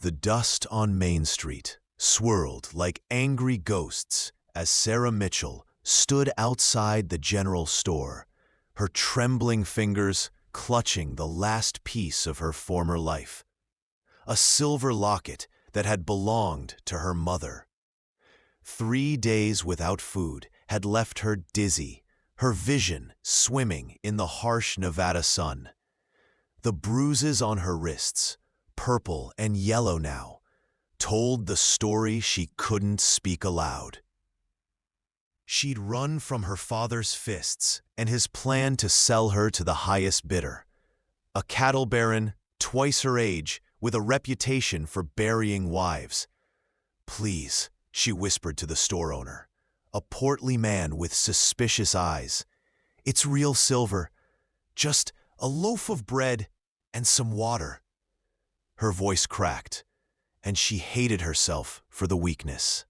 The dust on Main Street swirled like angry ghosts as Sarah Mitchell stood outside the general store, her trembling fingers clutching the last piece of her former life. A silver locket that had belonged to her mother. 3 days without food had left her dizzy, her vision swimming in the harsh Nevada sun. The bruises on her wrists, purple and yellow now, told the story she couldn't speak aloud. She'd run from her father's fists and his plan to sell her to the highest bidder. A cattle baron, twice her age, with a reputation for burying wives. "Please," she whispered to the store owner, a portly man with suspicious eyes. "It's real silver. Just a loaf of bread and some water." Her voice cracked, and she hated herself for the weakness.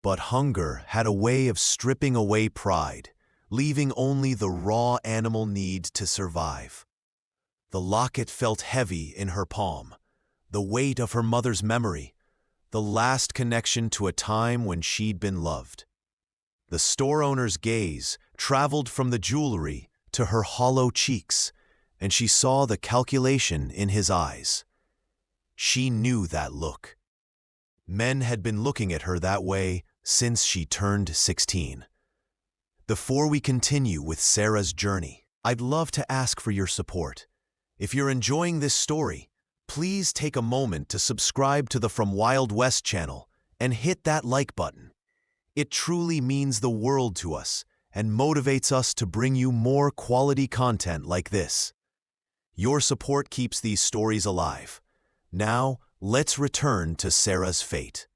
But hunger had a way of stripping away pride, leaving only the raw animal need to survive. The locket felt heavy in her palm, the weight of her mother's memory, the last connection to a time when she'd been loved. The store owner's gaze traveled from the jewelry to her hollow cheeks, and she saw the calculation in his eyes. She knew that look. Men had been looking at her that way since she turned 16. Before we continue with Sarah's journey, I'd love to ask for your support. If you're enjoying this story, please take a moment to subscribe to the From Wild West channel and hit that like button. It truly means the world to us and motivates us to bring you more quality content like this. Your support keeps these stories alive. Now, let's return to Sarah's fate.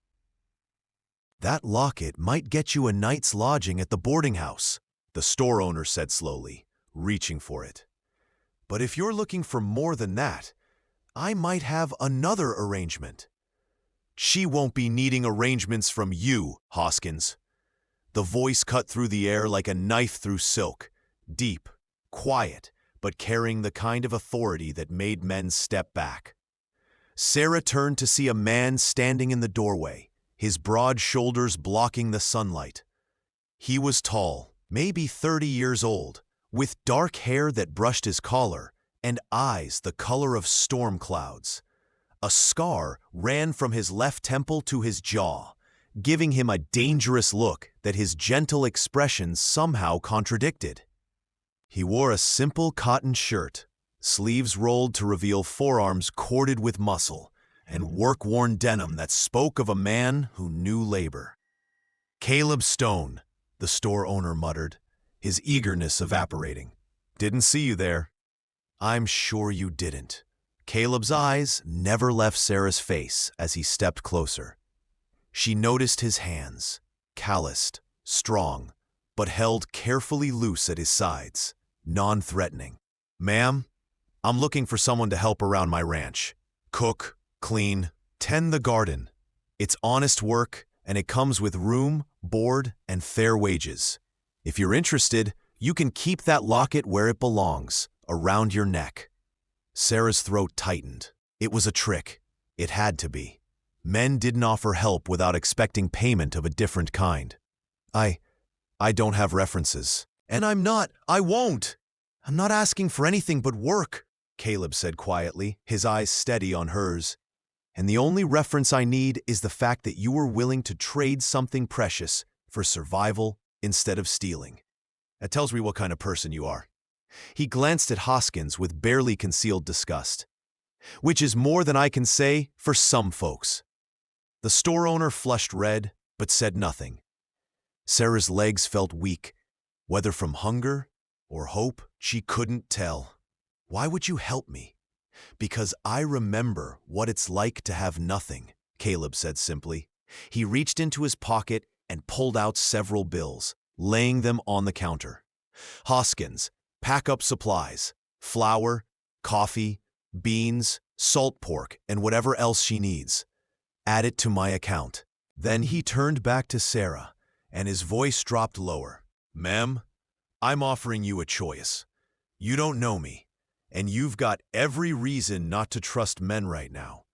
"That locket might get you a night's lodging at the boarding house," the store owner said slowly, reaching for it. "But if you're looking for more than that, I might have another arrangement." "She won't be needing arrangements from you, Hoskins." The voice cut through the air like a knife through silk, deep, quiet, but carrying the kind of authority that made men step back. Sarah turned to see a man standing in the doorway, his broad shoulders blocking the sunlight. He was tall, maybe 30 years old, with dark hair that brushed his collar and eyes the color of storm clouds. A scar ran from his left temple to his jaw, giving him a dangerous look that his gentle expression somehow contradicted. He wore a simple cotton shirt, sleeves rolled to reveal forearms corded with muscle, and work-worn denim that spoke of a man who knew labor. "Caleb Stone," the store owner muttered, his eagerness evaporating. "Didn't see you there." "I'm sure you didn't." Caleb's eyes never left Sarah's face as he stepped closer. She noticed his hands, calloused, strong, but held carefully loose at his sides, non-threatening. "Ma'am, I'm looking for someone to help around my ranch. Cook, clean, tend the garden. It's honest work, and it comes with room, board, and fair wages. If you're interested, you can keep that locket where it belongs, around your neck." Sarah's throat tightened. It was a trick. It had to be. Men didn't offer help without expecting payment of a different kind. I don't have references. And I won't. I'm not asking for anything but work," Caleb said quietly, his eyes steady on hers. "And the only reference I need is the fact that you were willing to trade something precious for survival instead of stealing. That tells me what kind of person you are." He glanced at Hoskins with barely concealed disgust. "Which is more than I can say for some folks." The store owner flushed red, but said nothing. Sarah's legs felt weak, whether from hunger or hope, she couldn't tell. "Why would you help me?" "Because I remember what it's like to have nothing," Caleb said simply. He reached into his pocket and pulled out several bills, laying them on the counter. "Hoskins, pack up supplies, flour, coffee, beans, salt pork, and whatever else she needs. Add it to my account." Then he turned back to Sarah, and his voice dropped lower. "Ma'am, I'm offering you a choice. You don't know me, and you've got every reason not to trust men right now.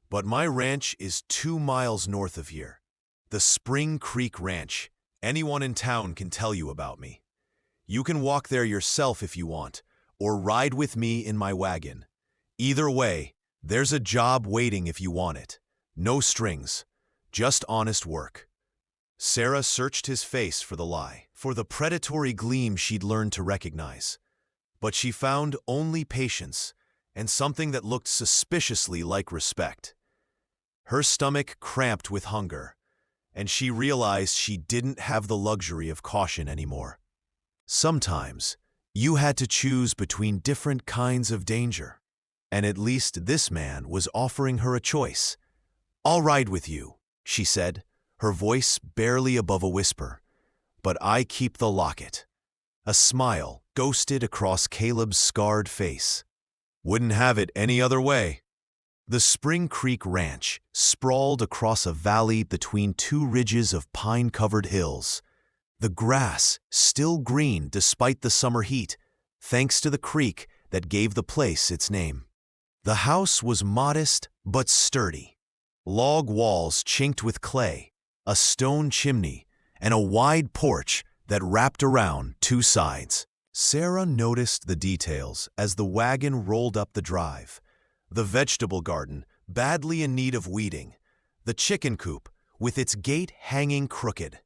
But my ranch is 2 miles north of here. The Spring Creek Ranch. Anyone in town can tell you about me. You can walk there yourself if you want, or ride with me in my wagon. Either way, there's a job waiting if you want it. No strings, just honest work. Sarah searched his face for the lie, for the predatory gleam she'd learned to recognize. But she found only patience and something that looked suspiciously like respect. Her stomach cramped with hunger, and she realized she didn't have the luxury of caution anymore. Sometimes, you had to choose between different kinds of danger, and at least this man was offering her a choice. "I'll ride with you," she said, her voice barely above a whisper. "But I keep the locket." A smile ghosted across Caleb's scarred face. "Wouldn't have it any other way." The Spring Creek Ranch sprawled across a valley between two ridges of pine-covered hills. The grass still green despite the summer heat, thanks to the creek that gave the place its name. The house was modest but sturdy. Log walls chinked with clay, a stone chimney, and a wide porch that wrapped around two sides. Sarah noticed the details as the wagon rolled up the drive. The vegetable garden, badly in need of weeding. The chicken coop, with its gate hanging crooked.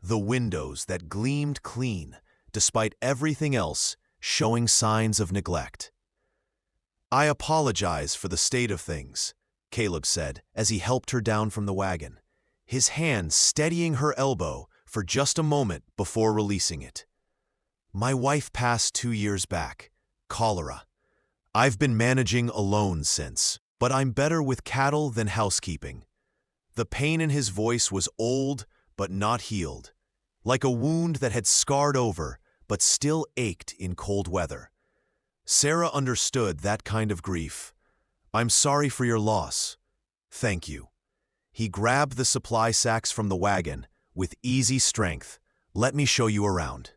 The windows that gleamed clean, despite everything else showing signs of neglect. "I apologize for the state of things," Caleb said as he helped her down from the wagon, his hand steadying her elbow for just a moment before releasing it. "My wife passed 2 years back, cholera. I've been managing alone since, but I'm better with cattle than housekeeping." The pain in his voice was old but not healed, like a wound that had scarred over but still ached in cold weather. Sarah understood that kind of grief. "I'm sorry for your loss." "Thank you." He grabbed the supply sacks from the wagon with easy strength. "Let me show you around.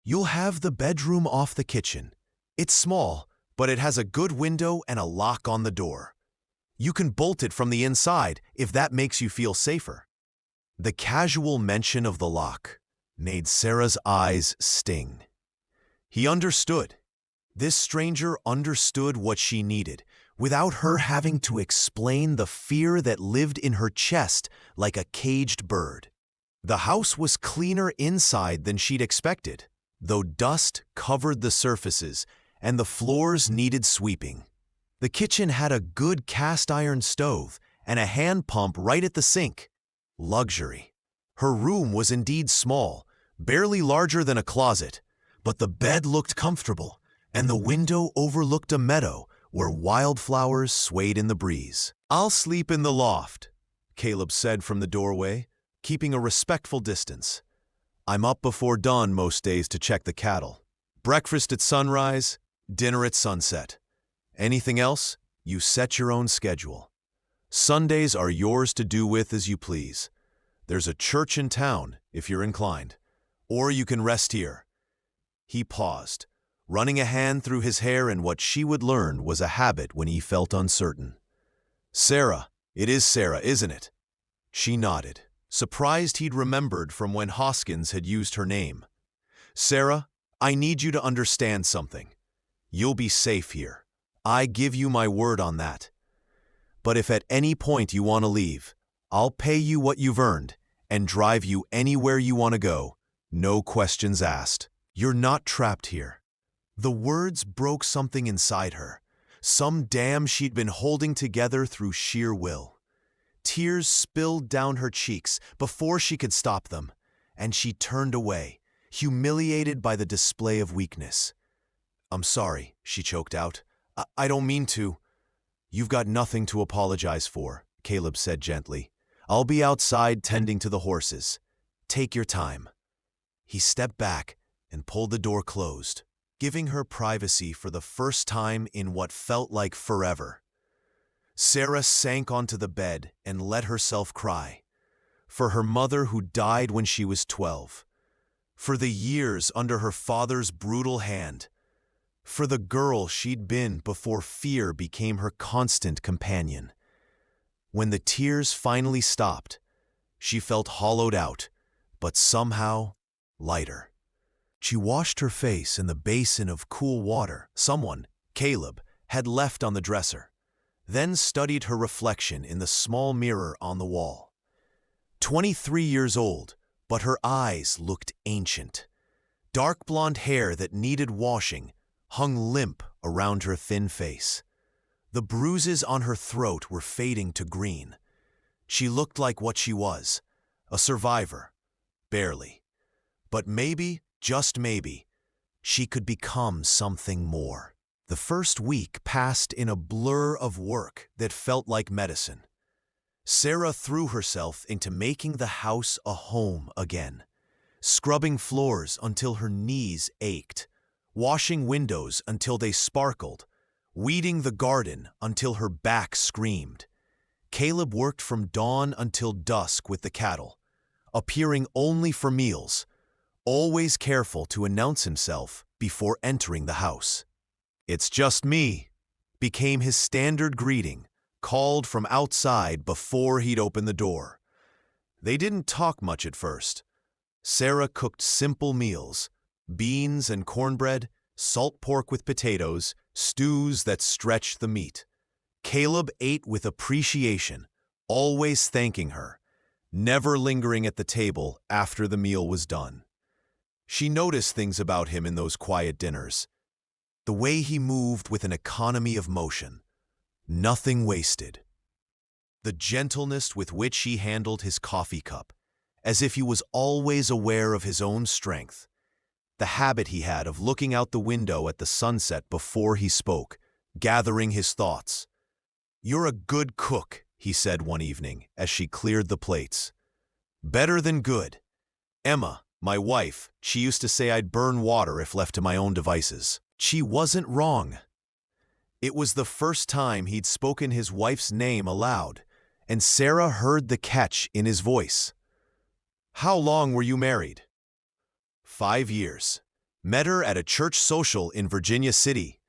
You'll have the bedroom off the kitchen. It's small, but it has a good window and a lock on the door. You can bolt it from the inside if that makes you feel safer." The casual mention of the lock made Sarah's eyes sting. He understood. This stranger understood what she needed, without her having to explain the fear that lived in her chest like a caged bird. The house was cleaner inside than she'd expected, though dust covered the surfaces and the floors needed sweeping. The kitchen had a good cast-iron stove and a hand pump right at the sink. Luxury. Her room was indeed small, barely larger than a closet, but the bed looked comfortable, and the window overlooked a meadow where wildflowers swayed in the breeze. "I'll sleep in the loft," Caleb said from the doorway, keeping a respectful distance. "I'm up before dawn most days to check the cattle. Breakfast at sunrise, dinner at sunset. Anything else, you set your own schedule. Sundays are yours to do with as you please. There's a church in town, if you're inclined. Or you can rest here." He paused, running a hand through his hair in what she would learn was a habit when he felt uncertain. "Sarah, it is Sarah, isn't it?" She nodded, surprised he'd remembered from when Hoskins had used her name. "Sarah, I need you to understand something. You'll be safe here. I give you my word on that. But if at any point you want to leave, I'll pay you what you've earned and drive you anywhere you want to go, no questions asked. You're not trapped here." The words broke something inside her, some dam she'd been holding together through sheer will. Tears spilled down her cheeks before she could stop them, and she turned away, humiliated by the display of weakness. "I'm sorry," she choked out. I don't mean to." "You've got nothing to apologize for," Caleb said gently. "I'll be outside tending to the horses. Take your time." He stepped back and pulled the door closed, giving her privacy for the first time in what felt like forever. Sarah sank onto the bed and let herself cry. For her mother who died when she was 12. For the years under her father's brutal hand. For the girl she'd been before fear became her constant companion. When the tears finally stopped, she felt hollowed out, but somehow lighter. She washed her face in the basin of cool water someone, Caleb, had left on the dresser, then studied her reflection in the small mirror on the wall. 23 years old, but her eyes looked ancient. Dark blonde hair that needed washing hung limp around her thin face. The bruises on her throat were fading to green. She looked like what she was, a survivor, barely. But maybe, just maybe, she could become something more. The first week passed in a blur of work that felt like medicine. Sarah threw herself into making the house a home again, scrubbing floors until her knees ached, washing windows until they sparkled, weeding the garden until her back screamed. Caleb worked from dawn until dusk with the cattle, appearing only for meals, always careful to announce himself before entering the house. "It's just me," became his standard greeting, called from outside before he'd open the door. They didn't talk much at first. Sarah cooked simple meals, beans and cornbread, salt pork with potatoes, stews that stretched the meat. Caleb ate with appreciation, always thanking her, never lingering at the table after the meal was done. She noticed things about him in those quiet dinners. The way he moved with an economy of motion, nothing wasted. The gentleness with which he handled his coffee cup, as if he was always aware of his own strength. The habit he had of looking out the window at the sunset before he spoke, gathering his thoughts. "You're a good cook," he said one evening as she cleared the plates. "Better than good. Emma, my wife, she used to say I'd burn water if left to my own devices." She wasn't wrong. It was the first time he'd spoken his wife's name aloud, and Sarah heard the catch in his voice. "How long were you married?" 5 years. Met her at a church social in Virginia City.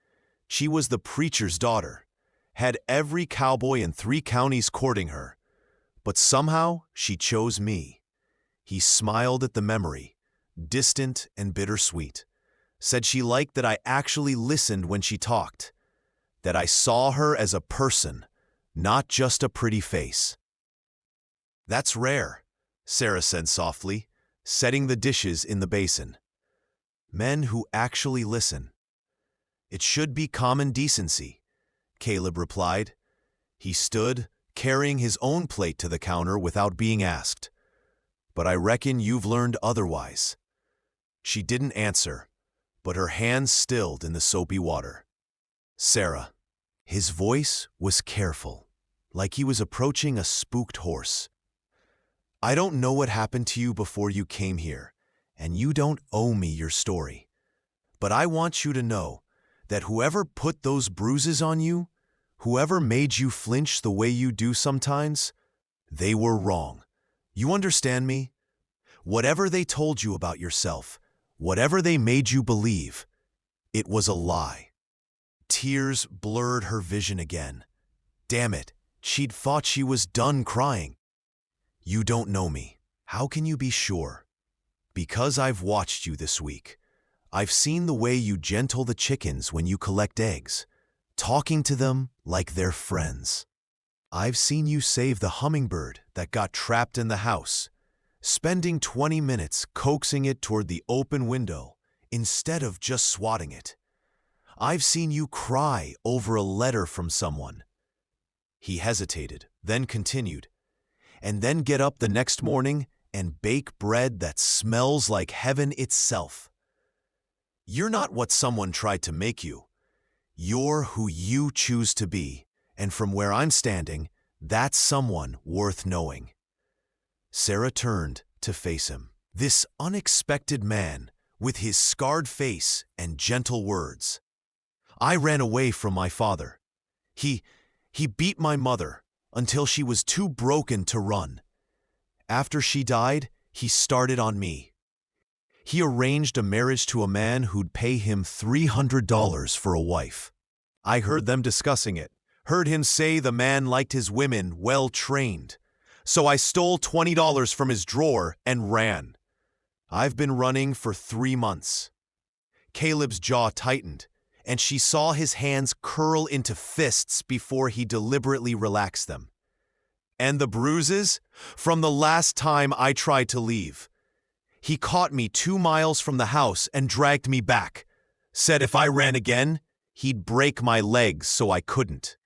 She was the preacher's daughter, had every cowboy in 3 counties courting her, but somehow she chose me. He smiled at the memory, distant and bittersweet. Said she liked that I actually listened when she talked, that I saw her as a person, not just a pretty face. "That's rare," Sarah said softly, setting the dishes in the basin. "Men who actually listen." "It should be common decency," Caleb replied. He stood, carrying his own plate to the counter without being asked. "But I reckon you've learned otherwise." She didn't answer, but her hands stilled in the soapy water. "Sarah." His voice was careful, like he was approaching a spooked horse. "I don't know what happened to you before you came here, and you don't owe me your story. But I want you to know that whoever put those bruises on you, whoever made you flinch the way you do sometimes, they were wrong. You understand me? Whatever they told you about yourself, whatever they made you believe, it was a lie." Tears blurred her vision again. Damn it, she'd thought she was done crying. "You don't know me. How can you be sure?" "Because I've watched you this week. I've seen the way you gentle the chickens when you collect eggs, talking to them like they're friends. I've seen you save the hummingbird that got trapped in the house, spending 20 minutes coaxing it toward the open window instead of just swatting it. I've seen you cry over a letter from someone." He hesitated, then continued, "And then get up the next morning and bake bread that smells like heaven itself. You're not what someone tried to make you. You're who you choose to be, and from where I'm standing, that's someone worth knowing." Sarah turned to face him. This unexpected man, with his scarred face and gentle words. "I ran away from my father. He beat my mother until she was too broken to run. After she died, he started on me. He arranged a marriage to a man who'd pay him $300 for a wife. I heard them discussing it, Heard him say the man liked his women well-trained. So I stole $20 from his drawer and ran. I've been running for 3 months. Caleb's jaw tightened, and she saw his hands curl into fists before he deliberately relaxed them. And the bruises? From the last time I tried to leave. He caught me 2 miles from the house and dragged me back. Said if I ran again, he'd break my legs so I couldn't.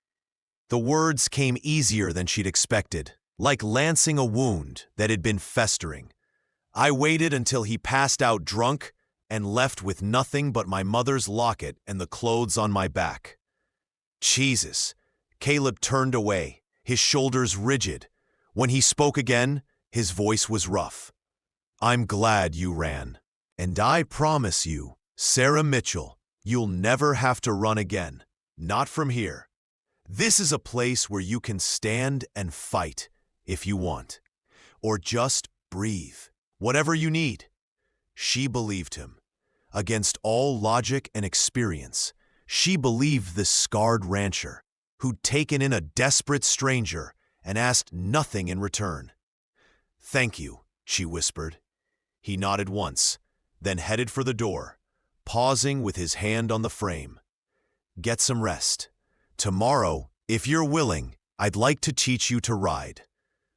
The words came easier than she'd expected, like lancing a wound that had been festering. I waited until he passed out drunk and left with nothing but my mother's locket and the clothes on my back. Jesus. Caleb turned away, his shoulders rigid. When he spoke again, his voice was rough. I'm glad you ran. And I promise you, Sarah Mitchell, you'll never have to run again. Not from here. This is a place where you can stand and fight if you want. Or just breathe. Whatever you need. She believed him. Against all logic and experience, she believed this scarred rancher, who'd taken in a desperate stranger and asked nothing in return. Thank you, she whispered. He nodded once, then headed for the door, pausing with his hand on the frame. Get some rest. Tomorrow, if you're willing, I'd like to teach you to ride.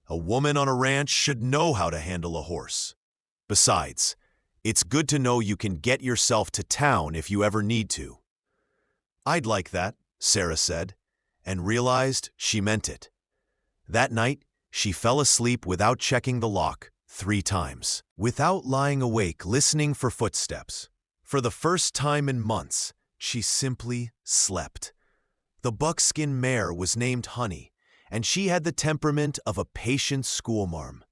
A woman on a ranch should know how to handle a horse. Besides, it's good to know you can get yourself to town if you ever need to. I'd like that, Sarah said, and realized she meant it. That night, she fell asleep without checking the lock 3 times, without lying awake listening for footsteps. For the first time in months, she simply slept. The buckskin mare was named Honey, and she had the temperament of a patient schoolmarm.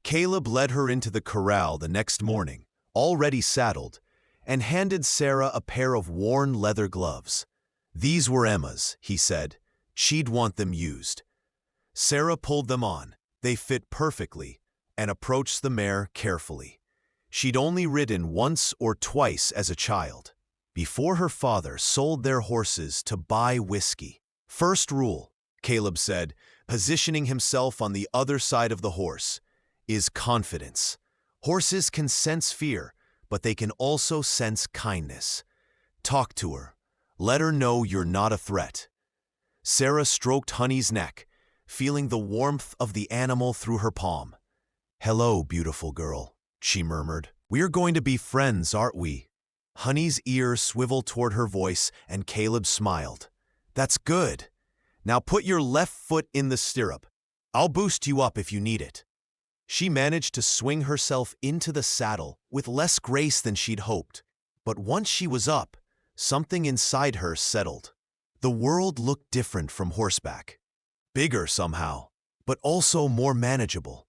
Caleb led her into the corral the next morning, already saddled, and handed Sarah a pair of worn leather gloves. These were Emma's, he said. She'd want them used. Sarah pulled them on. They fit perfectly, and approached the mare carefully. She'd only ridden once or twice as a child, before her father sold their horses to buy whiskey. First rule, Caleb said, positioning himself on the other side of the horse, is confidence. Horses can sense fear, but they can also sense kindness. Talk to her. Let her know you're not a threat. Sarah stroked Honey's neck, feeling the warmth of the animal through her palm. Hello, beautiful girl, she murmured. We're going to be friends, aren't we? Honey's ear swiveled toward her voice, and Caleb smiled. That's good. Now put your left foot in the stirrup. I'll boost you up if you need it. She managed to swing herself into the saddle with less grace than she'd hoped. But once she was up, something inside her settled. The world looked different from horseback. Bigger somehow, but also more manageable.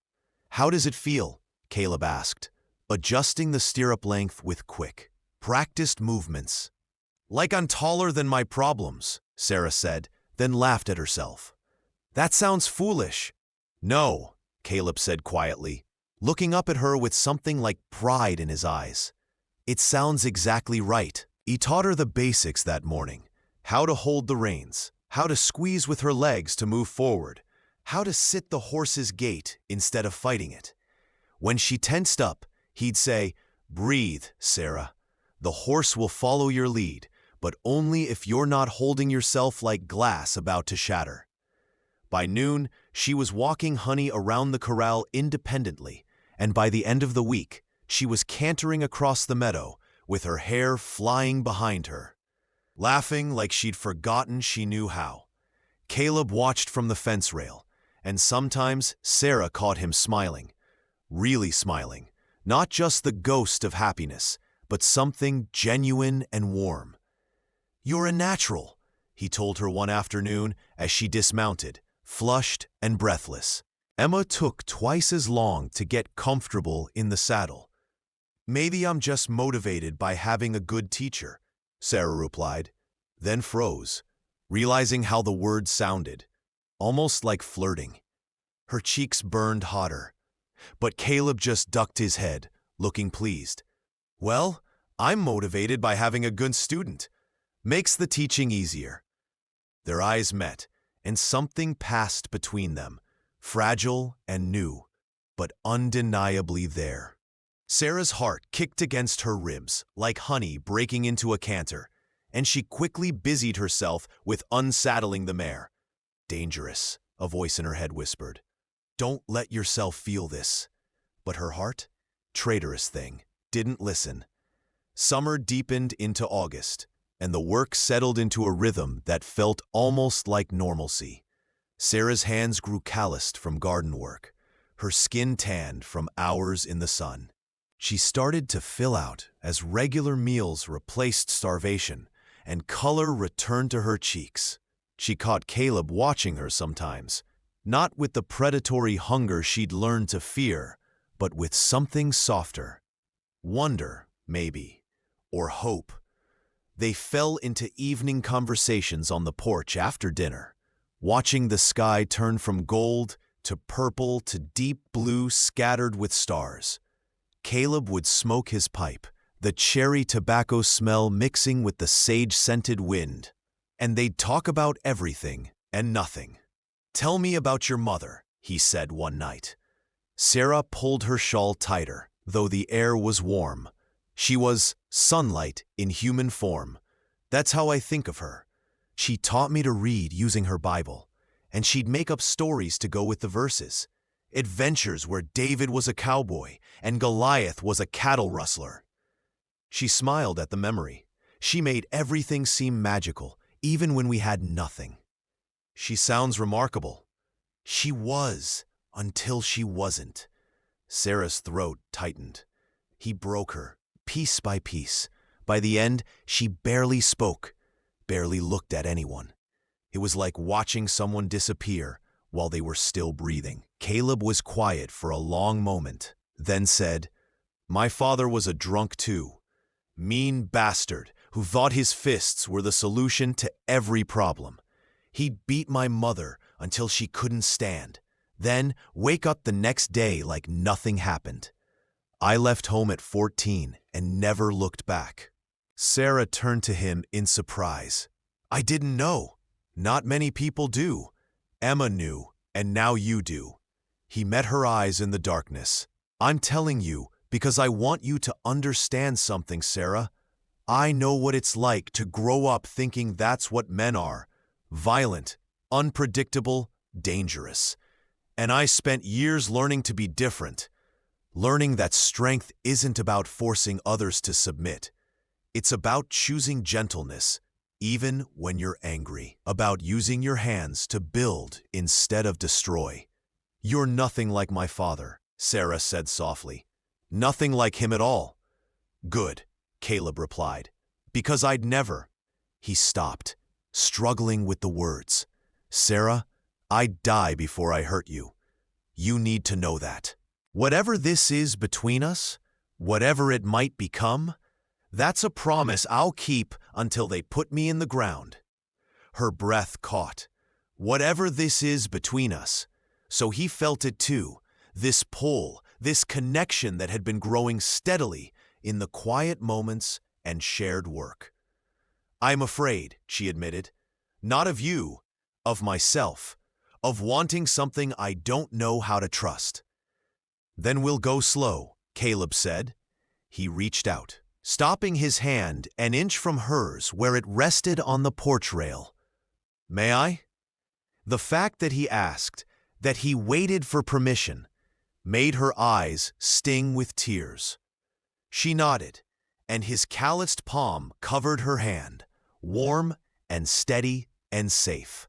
How does it feel? Caleb asked, adjusting the stirrup length with quick, practiced movements. Like I'm taller than my problems, Sarah said, then laughed at herself. That sounds foolish. No, Caleb said quietly, looking up at her with something like pride in his eyes. It sounds exactly right. He taught her the basics that morning. How to hold the reins, how to squeeze with her legs to move forward, how to sit the horse's gait instead of fighting it. When she tensed up, he'd say, breathe, Sarah. The horse will follow your lead, but only if you're not holding yourself like glass about to shatter. By noon, she was walking Honey around the corral independently, and by the end of the week, she was cantering across the meadow with her hair flying behind her, laughing like she'd forgotten she knew how. Caleb watched from the fence rail, and sometimes Sarah caught him smiling, really smiling, not just the ghost of happiness, but something genuine and warm. You're a natural, he told her one afternoon as she dismounted, flushed and breathless. Emma took twice as long to get comfortable in the saddle. Maybe I'm just motivated by having a good teacher, Sarah replied, then froze, realizing how the words sounded, almost like flirting. Her cheeks burned hotter, but Caleb just ducked his head, looking pleased. Well, I'm motivated by having a good student. Makes the teaching easier. Their eyes met, and something passed between them, fragile and new, but undeniably there. Sarah's heart kicked against her ribs, like honey breaking into a canter, and she quickly busied herself with unsaddling the mare. "Dangerous," a voice in her head whispered. "Don't let yourself feel this." But her heart, traitorous thing, didn't listen. Summer deepened into August, and the work settled into a rhythm that felt almost like normalcy. Sarah's hands grew calloused from garden work, her skin tanned from hours in the sun. She started to fill out as regular meals replaced starvation, and color returned to her cheeks. She caught Caleb watching her sometimes, not with the predatory hunger she'd learned to fear, but with something softer. Wonder, maybe, or hope. They fell into evening conversations on the porch after dinner, watching the sky turn from gold to purple to deep blue scattered with stars. Caleb would smoke his pipe, the cherry tobacco smell mixing with the sage-scented wind, and they'd talk about everything and nothing. "Tell me about your mother," he said one night. Sarah pulled her shawl tighter, though the air was warm. She was sunlight in human form. "That's how I think of her. She taught me to read using her Bible, and she'd make up stories to go with the verses. Adventures where David was a cowboy and Goliath was a cattle rustler." She smiled at the memory. She made everything seem magical, even when we had nothing. "She sounds remarkable." She was, until she wasn't. Sarah's throat tightened. He broke her, piece by piece. By the end, she barely spoke, barely looked at anyone. It was like watching someone disappear while they were still breathing. Caleb was quiet for a long moment, then said, "My father was a drunk too. Mean bastard who thought his fists were the solution to every problem. He'd beat my mother until she couldn't stand, then wake up the next day like nothing happened. I left home at 14 and never looked back." Sarah turned to him in surprise. "I didn't know. Not many people do. Emma knew, and now you do." He met her eyes in the darkness. "I'm telling you because I want you to understand something, Sarah. I know what it's like to grow up thinking that's what men are. Violent, unpredictable, dangerous. And I spent years learning to be different. Learning that strength isn't about forcing others to submit. It's about choosing gentleness, even when you're angry. About using your hands to build instead of destroy." "You're nothing like my father," Sarah said softly. "Nothing like him at all." "Good," Caleb replied, "because I'd never—" He stopped, struggling with the words. "Sarah, I'd die before I hurt you. You need to know that. Whatever this is between us, whatever it might become, that's a promise I'll keep until they put me in the ground." Her breath caught. Whatever this is between us. So he felt it too, this pull, this connection that had been growing steadily in the quiet moments and shared work. "I'm afraid," she admitted. "Not of you, of myself, of wanting something I don't know how to trust." "Then we'll go slow," Caleb said. He reached out, stopping his hand an inch from hers where it rested on the porch rail. "May I?" The fact that he asked, that he waited for permission, made her eyes sting with tears. She nodded, and his calloused palm covered her hand, warm and steady and safe.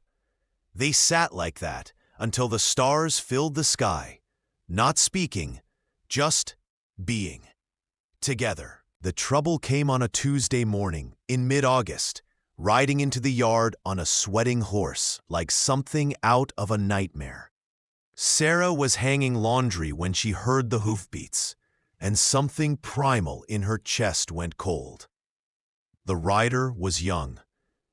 They sat like that until the stars filled the sky, not speaking, just being. Together. The trouble came on a Tuesday morning in mid-August, riding into the yard on a sweating horse like something out of a nightmare. Sarah was hanging laundry when she heard the hoofbeats, and something primal in her chest went cold. The rider was young,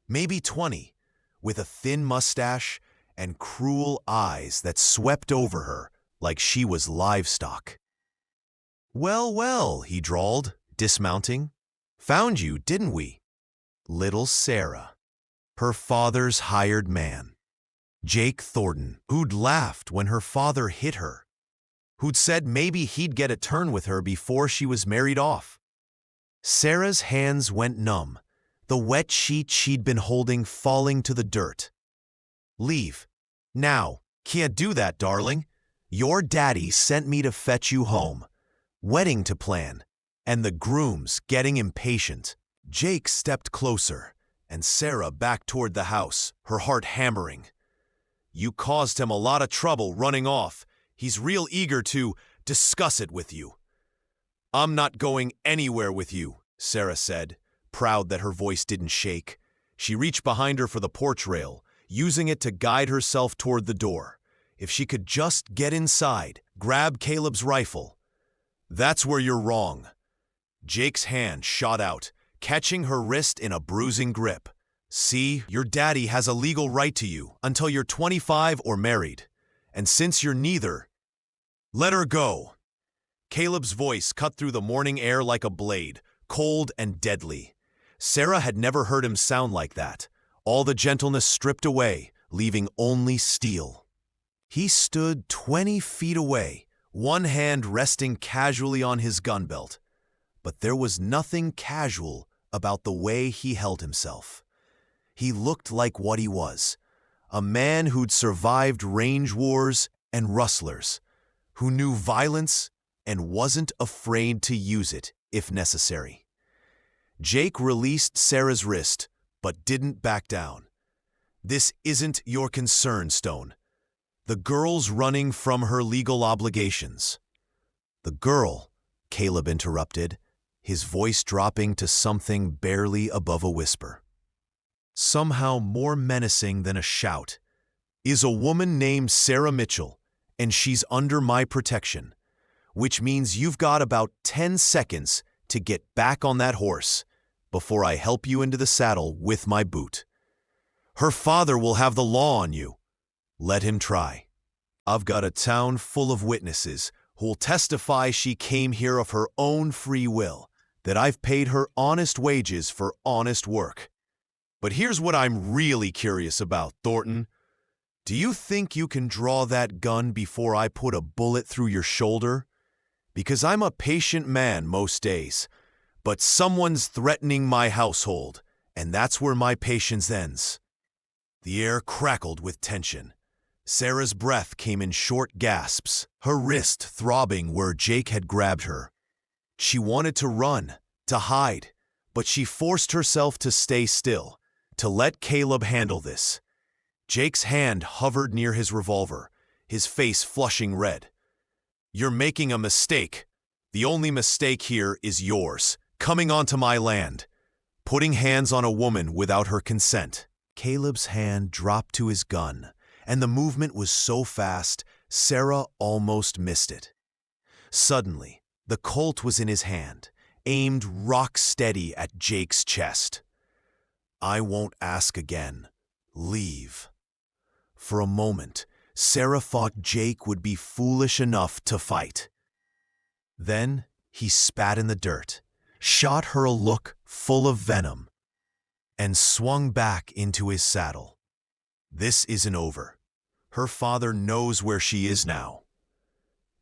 maybe 20, with a thin mustache and cruel eyes that swept over her like she was livestock. "Well, well," he drawled, dismounting. "Found you, didn't we? Little Sarah." her father's hired man. Jake Thornton, who'd laughed when her father hit her, who'd said maybe he'd get a turn with her before she was married off. Sarah's hands went numb, the wet sheet she'd been holding falling to the dirt. Leave. Now. Can't do that, darling. Your daddy sent me to fetch you home. Wedding to plan. And the groom's getting impatient. Jake stepped closer, and Sarah back toward the house, her heart hammering. You caused him a lot of trouble running off. He's real eager to discuss it with you. I'm not going anywhere with you, Sarah said, proud that her voice didn't shake. She reached behind her for the porch rail, using it to guide herself toward the door. If she could just get inside, grab Caleb's rifle. That's where you're wrong. Jake's hand shot out, catching her wrist in a bruising grip. See, your daddy has a legal right to you until you're 25 or married. And since you're neither, let her go. Caleb's voice cut through the morning air like a blade, cold and deadly. Sarah had never heard him sound like that. All the gentleness stripped away, leaving only steel. He stood 20 feet away, one hand resting casually on his gun belt. But there was nothing casual about the way he held himself. He looked like what he was, a man who'd survived range wars and rustlers, who knew violence and wasn't afraid to use it if necessary. Jake released Sarah's wrist, but didn't back down. This isn't your concern, Stone. The girl's running from her legal obligations. The girl, Caleb interrupted, his voice dropping to something barely above a whisper. Somehow more menacing than a shout, is a woman named Sarah Mitchell, and she's under my protection, which means you've got about 10 seconds to get back on that horse before I help you into the saddle with my boot. Her father will have the law on you. Let him try. I've got a town full of witnesses who'll testify she came here of her own free will, that I've paid her honest wages for honest work. But here's what I'm really curious about, Thornton. Do you think you can draw that gun before I put a bullet through your shoulder? Because I'm a patient man most days, but someone's threatening my household, and that's where my patience ends. The air crackled with tension. Sarah's breath came in short gasps, her wrist throbbing where Jake had grabbed her. She wanted to run, to hide, but she forced herself to stay still, to let Caleb handle this. Jake's hand hovered near his revolver, his face flushing red. You're making a mistake. The only mistake here is yours, coming onto my land, putting hands on a woman without her consent. Caleb's hand dropped to his gun, and the movement was so fast, Sarah almost missed it. Suddenly, the Colt was in his hand, aimed rock steady at Jake's chest. I won't ask again. Leave. For a moment, Sarah thought Jake would be foolish enough to fight. Then he spat in the dirt, shot her a look full of venom, and swung back into his saddle. This isn't over. Her father knows where she is now.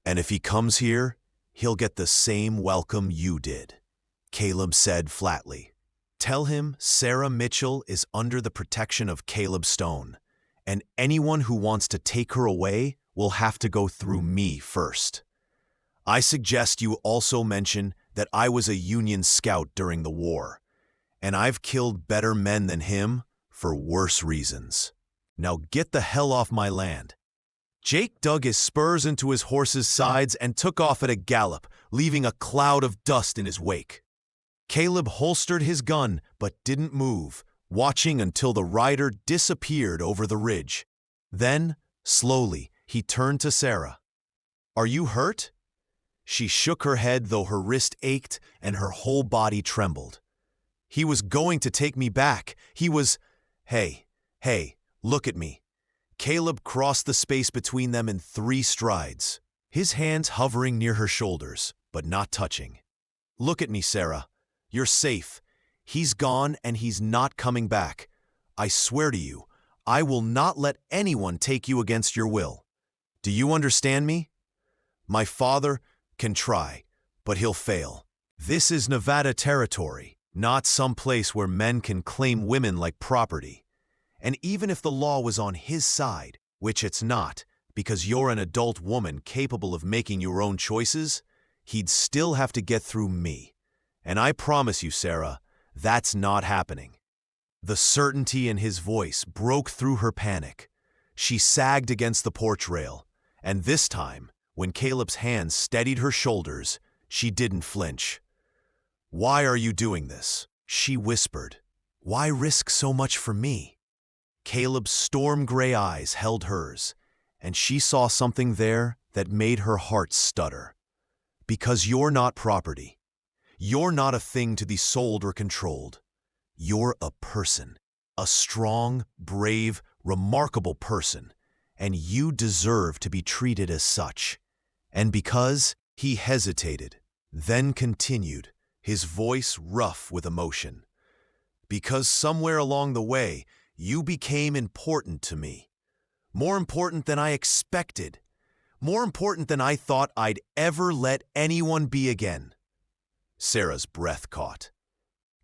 And if he comes here, he'll get the same welcome you did, Caleb said flatly. Tell him Sarah Mitchell is under the protection of Caleb Stone, and anyone who wants to take her away will have to go through me first. I suggest you also mention that I was a Union scout during the war, and I've killed better men than him for worse reasons. Now get the hell off my land. Jake dug his spurs into his horse's sides and took off at a gallop, leaving a cloud of dust in his wake. Caleb holstered his gun but didn't move, watching until the rider disappeared over the ridge. Then, slowly, he turned to Sarah. Are you hurt? She shook her head, though her wrist ached and her whole body trembled. He was going to take me back. He was... Hey, look at me. Caleb crossed the space between them in 3 strides, his hands hovering near her shoulders, but not touching. Look at me, Sarah. You're safe. He's gone and he's not coming back. I swear to you, I will not let anyone take you against your will. Do you understand me? My father can try, but he'll fail. This is Nevada territory, not some place where men can claim women like property. And even if the law was on his side, which it's not, because you're an adult woman capable of making your own choices, he'd still have to get through me. And I promise you, Sarah, that's not happening. The certainty in his voice broke through her panic. She sagged against the porch rail, and this time, when Caleb's hands steadied her shoulders, she didn't flinch. "Why are you doing this?" she whispered. "Why risk so much for me?" Caleb's storm-gray eyes held hers, and she saw something there that made her heart stutter. "Because you're not property. You're not a thing to be sold or controlled. You're a person, a strong, brave, remarkable person, and you deserve to be treated as such." And because he hesitated, then continued, his voice rough with emotion, "Because somewhere along the way, you became important to me. More important than I expected. More important than I thought I'd ever let anyone be again." Sarah's breath caught.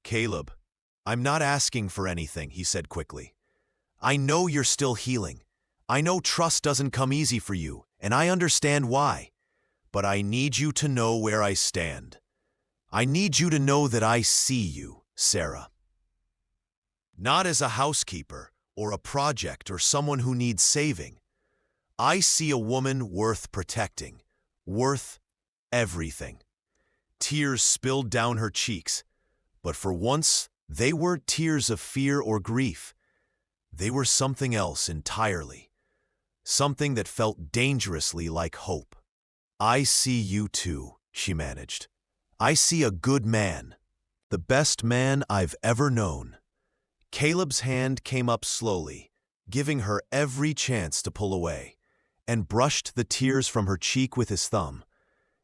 "Caleb, I'm not asking for anything," he said quickly. "I know you're still healing. I know trust doesn't come easy for you, and I understand why. But I need you to know where I stand. I need you to know that I see you, Sarah. Not as a housekeeper or a project or someone who needs saving. I see a woman worth protecting, worth everything." Tears spilled down her cheeks, but for once, they weren't tears of fear or grief. They were something else entirely, something that felt dangerously like hope. "I see you too," she managed. "I see a good man, the best man I've ever known." Caleb's hand came up slowly, giving her every chance to pull away, and brushed the tears from her cheek with his thumb.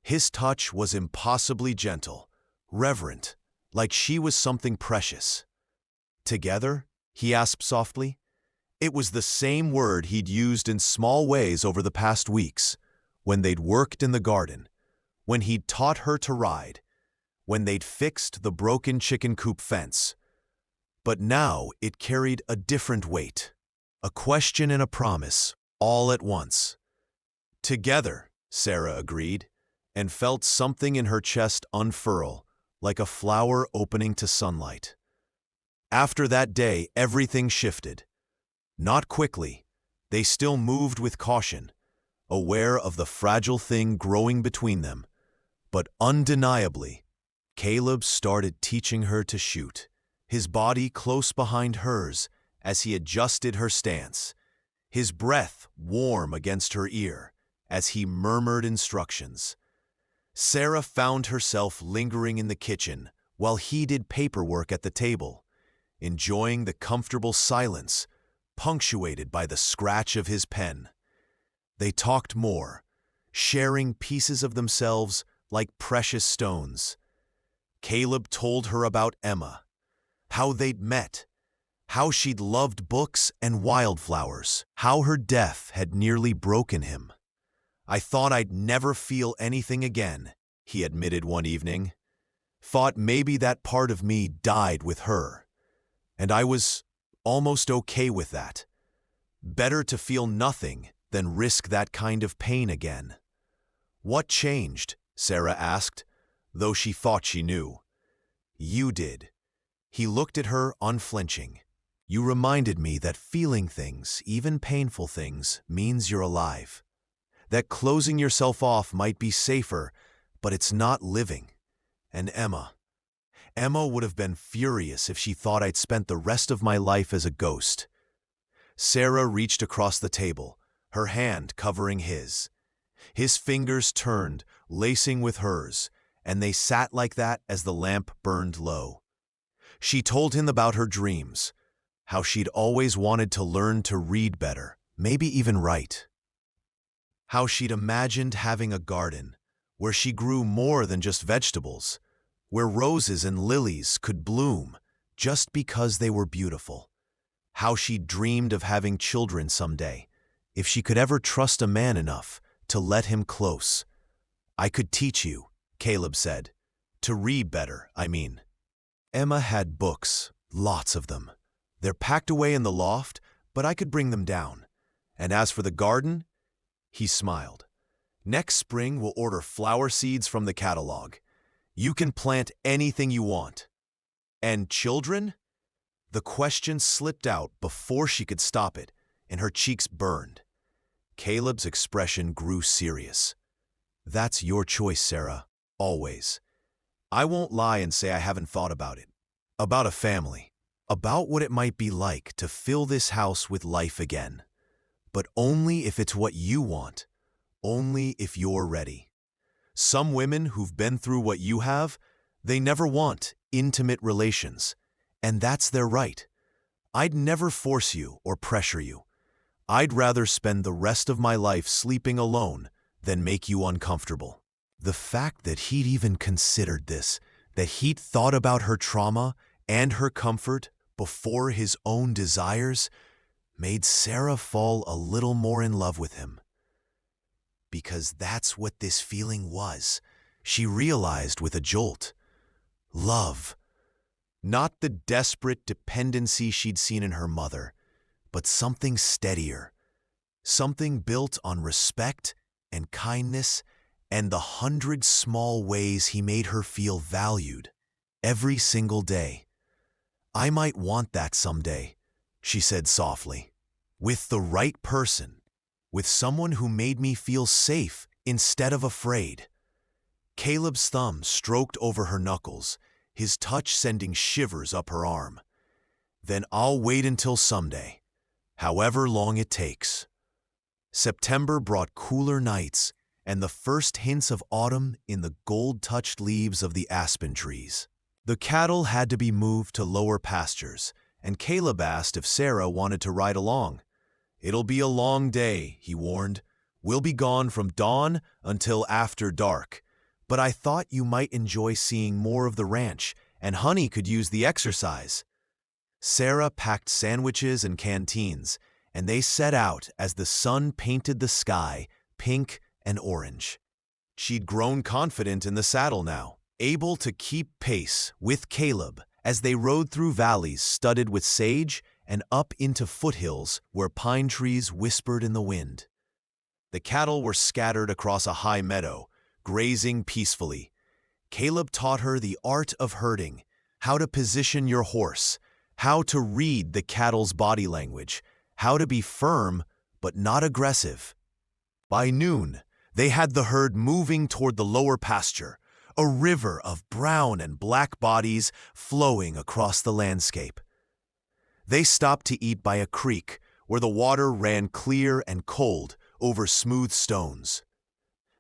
His touch was impossibly gentle, reverent, like she was something precious. "Together?" he asked softly. It was the same word he'd used in small ways over the past weeks, when they'd worked in the garden, when he'd taught her to ride, when they'd fixed the broken chicken coop fence. But now it carried a different weight, a question and a promise, all at once. "Together," Sarah agreed, and felt something in her chest unfurl, like a flower opening to sunlight. After that day, everything shifted. Not quickly, they still moved with caution, aware of the fragile thing growing between them. But undeniably, Caleb started teaching her to shoot, his body close behind hers as he adjusted her stance, his breath warm against her ear as he murmured instructions. Sarah found herself lingering in the kitchen while he did paperwork at the table, enjoying the comfortable silence punctuated by the scratch of his pen. They talked more, sharing pieces of themselves like precious stones. Caleb told her about Emma, how they'd met, how she'd loved books and wildflowers, how her death had nearly broken him. "I thought I'd never feel anything again," he admitted one evening. "Thought maybe that part of me died with her. And I was almost okay with that. Better to feel nothing than risk that kind of pain again." "What changed?" Sarah asked, though she thought she knew. "You did." He looked at her unflinching. "You reminded me that feeling things, even painful things, means you're alive. That closing yourself off might be safer, but it's not living. And Emma would have been furious if she thought I'd spent the rest of my life as a ghost." Sarah reached across the table, her hand covering his. His fingers turned, lacing with hers, and they sat like that as the lamp burned low. She told him about her dreams, how she'd always wanted to learn to read better, maybe even write. How she'd imagined having a garden where she grew more than just vegetables, where roses and lilies could bloom just because they were beautiful. how she dreamed of having children someday, if she could ever trust a man enough to let him close. "I could teach you," Caleb said. "To read better, I mean." Emma had books, lots of them. "They're packed away in the loft, but I could bring them down. And as for the garden," he smiled, "next spring we'll order flower seeds from the catalog. You can plant anything you want." "And children?" The question slipped out before she could stop it, and her cheeks burned. Caleb's expression grew serious. "That's your choice, Sarah, always. I won't lie and say I haven't thought about it. About a family. About what it might be like to fill this house with life again. But only if it's what you want. Only if you're ready. Some women who've been through what you have, they never want intimate relations. And that's their right. I'd never force you or pressure you. I'd rather spend the rest of my life sleeping alone than make you uncomfortable." The fact that he'd even considered this, that he'd thought about her trauma and her comfort before his own desires, made Sarah fall a little more in love with him. Because that's what this feeling was, she realized with a jolt. Love. Not the desperate dependency she'd seen in her mother, but something steadier. Something built on respect and kindness and the 100 small ways he made her feel valued every single day. "I might want that someday," she said softly. "With the right person. With someone who made me feel safe instead of afraid." Caleb's thumb stroked over her knuckles, his touch sending shivers up her arm. "Then I'll wait until someday, however long it takes." September brought cooler nights and the first hints of autumn in the gold-touched leaves of the aspen trees. The cattle had to be moved to lower pastures, and Caleb asked if Sarah wanted to ride along. "It'll be a long day," he warned. "We'll be gone from dawn until after dark. But I thought you might enjoy seeing more of the ranch, and Honey could use the exercise." Sarah packed sandwiches and canteens, and they set out as the sun painted the sky pink and orange. She'd grown confident in the saddle now, able to keep pace with Caleb as they rode through valleys studded with sage and up into foothills where pine trees whispered in the wind. The cattle were scattered across a high meadow, grazing peacefully. Caleb taught her the art of herding, how to position your horse, how to read the cattle's body language, how to be firm but not aggressive. By noon, they had the herd moving toward the lower pasture, a river of brown and black bodies flowing across the landscape. They stopped to eat by a creek where the water ran clear and cold over smooth stones.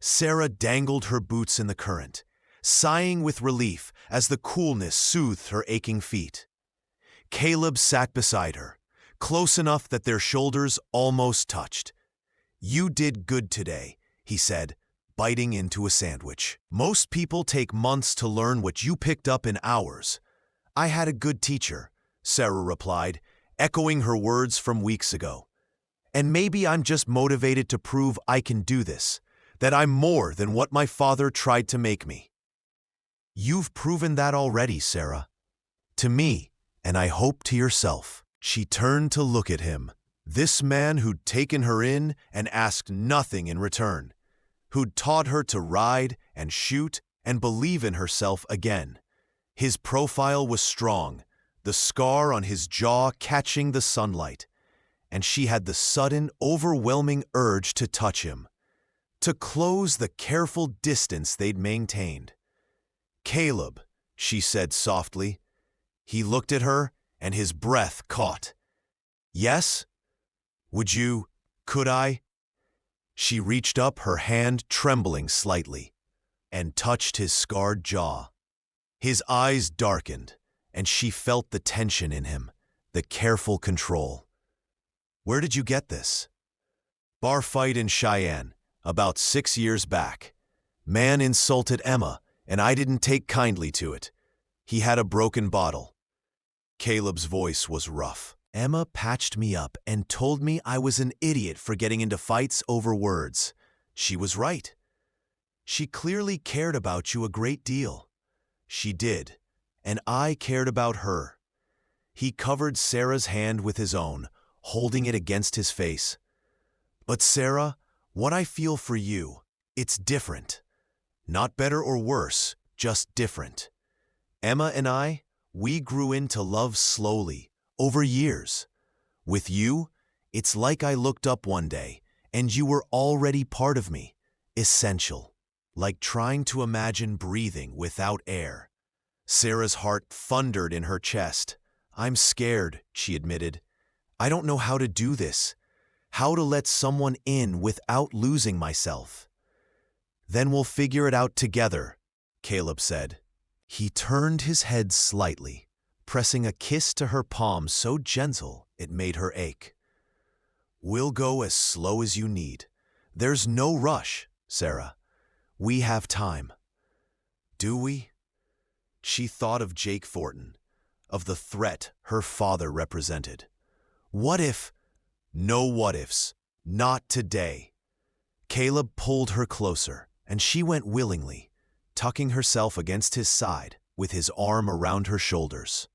Sarah dangled her boots in the current, sighing with relief as the coolness soothed her aching feet. Caleb sat beside her, close enough that their shoulders almost touched. "You did good today," he said, biting into a sandwich. "Most people take months to learn what you picked up in hours." "I had a good teacher," Sarah replied, echoing her words from weeks ago. "And maybe I'm just motivated to prove I can do this, that I'm more than what my father tried to make me." "You've proven that already, Sarah. To me, and I hope to yourself." She turned to look at him, this man who'd taken her in and asked nothing in return, who'd taught her to ride and shoot and believe in herself again. His profile was strong, the scar on his jaw catching the sunlight, and she had the sudden, overwhelming urge to touch him, to close the careful distance they'd maintained. "Caleb," she said softly. He looked at her, and his breath caught. "Yes? Could I?" She reached up, her hand trembling slightly, and touched his scarred jaw. His eyes darkened, and she felt the tension in him, the careful control. "Where did you get this?" "Bar fight in Cheyenne, about 6 years back. Man insulted Emma, and I didn't take kindly to it. He had a broken bottle." Caleb's voice was rough. Emma patched me up and told me I was an idiot for getting into fights over words. She was right. She clearly cared about you a great deal. She did, and I cared about her. He covered Sarah's hand with his own, holding it against his face. But Sarah, what I feel for you, it's different. Not better or worse, just different. Emma and I, we grew into love slowly, over years. With you, it's like I looked up one day, and you were already part of me, essential. Like trying to imagine breathing without air. Sarah's heart thundered in her chest. I'm scared, she admitted. I don't know how to do this, how to let someone in without losing myself. Then we'll figure it out together, Caleb said. He turned his head slightly, pressing a kiss to her palm so gentle it made her ache. We'll go as slow as you need. There's no rush, Sarah. We have time. Do we? She thought of Jake Thornton, of the threat her father represented. What if? No what ifs. Not today. Caleb pulled her closer, and she went willingly, tucking herself against his side with his arm around her shoulders.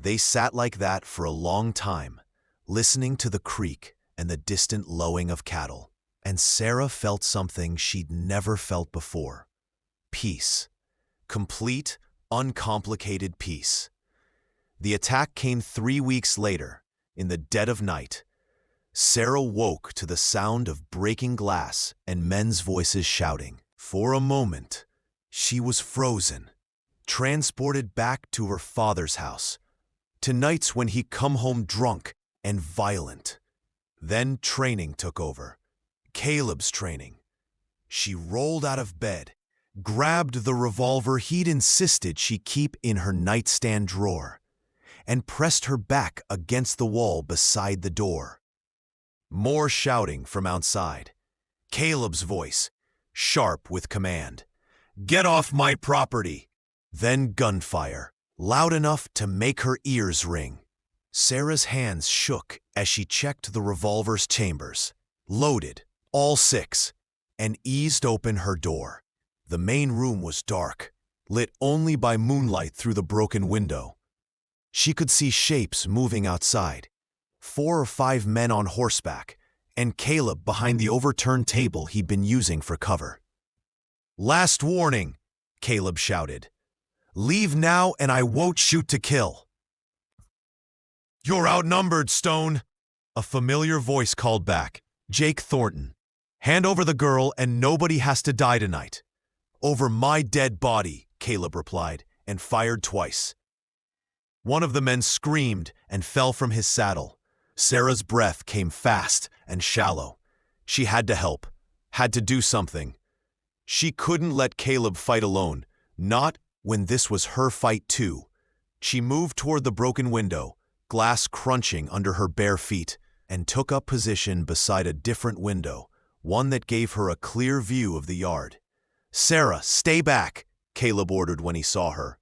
They sat like that for a long time, listening to the creak and the distant lowing of cattle. And Sarah felt something she'd never felt before. Peace. Complete, uncomplicated peace. The attack came 3 weeks later, in the dead of night. Sarah woke to the sound of breaking glass and men's voices shouting. For a moment, she was frozen, transported back to her father's house, to nights when he'd come home drunk and violent. Then training took over. Caleb's training. She rolled out of bed, grabbed the revolver he'd insisted she keep in her nightstand drawer, and pressed her back against the wall beside the door. More shouting from outside. Caleb's voice, sharp with command. Get off my property! Then gunfire, loud enough to make her ears ring. Sarah's hands shook as she checked the revolver's chambers. Loaded. All 6, and eased open her door. The main room was dark, lit only by moonlight through the broken window. She could see shapes moving outside, 4 or 5 men on horseback, and Caleb behind the overturned table he'd been using for cover. Last warning, Caleb shouted. Leave now and I won't shoot to kill. You're outnumbered, Stone, a familiar voice called back. Jake Thornton. Hand over the girl and nobody has to die tonight. Over my dead body, Caleb replied, and fired twice. One of the men screamed and fell from his saddle. Sarah's breath came fast and shallow. She had to help, had to do something. She couldn't let Caleb fight alone, not when this was her fight too. She moved toward the broken window, glass crunching under her bare feet, and took up position beside a different window, one that gave her a clear view of the yard. Sarah, stay back, Caleb ordered when he saw her.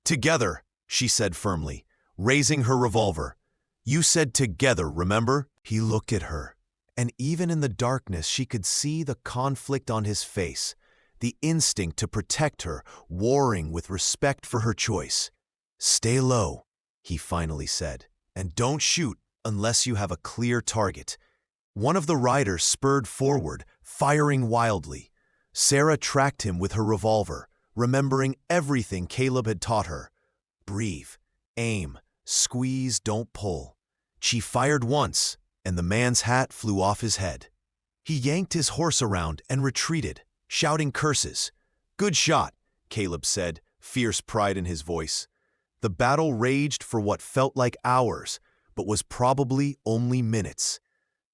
Together, she said firmly, raising her revolver. You said together, remember? He looked at her, and even in the darkness she could see the conflict on his face, the instinct to protect her, warring with respect for her choice. Stay low, he finally said, and don't shoot unless you have a clear target. One of the riders spurred forward, firing wildly. Sarah tracked him with her revolver, remembering everything Caleb had taught her. Breathe, aim, squeeze, don't pull. She fired once, and the man's hat flew off his head. He yanked his horse around and retreated, shouting curses. Good shot, Caleb said, fierce pride in his voice. The battle raged for what felt like hours, but was probably only minutes.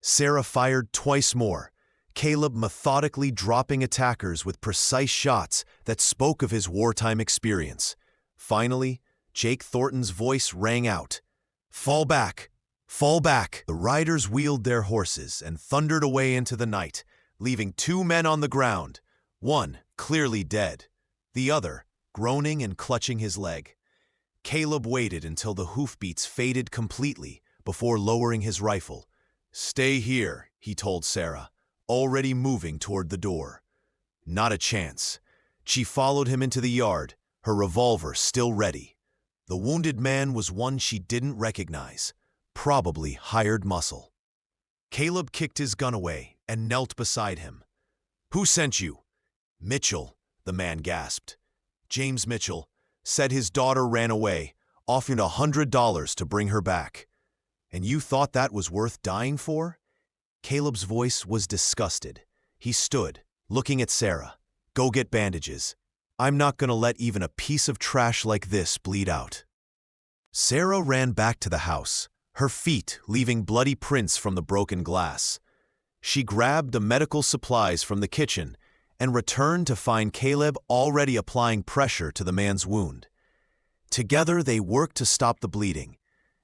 Sarah fired twice more, Caleb methodically dropping attackers with precise shots that spoke of his wartime experience. Finally, Jake Thornton's voice rang out. Fall back! Fall back! The riders wheeled their horses and thundered away into the night, leaving 2 men on the ground, one clearly dead, the other groaning and clutching his leg. Caleb waited until the hoofbeats faded completely before lowering his rifle. "Stay here," he told Sarah, already moving toward the door. Not a chance. She followed him into the yard, her revolver still ready. The wounded man was one she didn't recognize, probably hired muscle. Caleb kicked his gun away and knelt beside him. "Who sent you?" "Mitchell," the man gasped. "James Mitchell said his daughter ran away, offering $100 to bring her back. And you thought that was worth dying for?" Caleb's voice was disgusted. He stood, looking at Sarah. "Go get bandages. I'm not going to let even a piece of trash like this bleed out." Sarah ran back to the house, her feet leaving bloody prints from the broken glass. She grabbed the medical supplies from the kitchen and returned to find Caleb already applying pressure to the man's wound. Together they worked to stop the bleeding,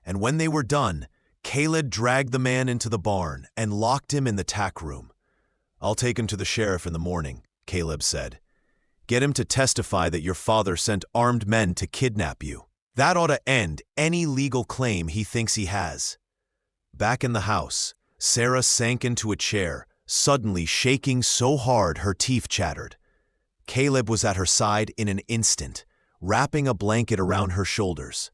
and when they were done, Caleb dragged the man into the barn and locked him in the tack room. "I'll take him to the sheriff in the morning," Caleb said. "Get him to testify that your father sent armed men to kidnap you. That ought to end any legal claim he thinks he has." Back in the house, Sarah sank into a chair, suddenly shaking so hard her teeth chattered. Caleb was at her side in an instant, wrapping a blanket around her shoulders.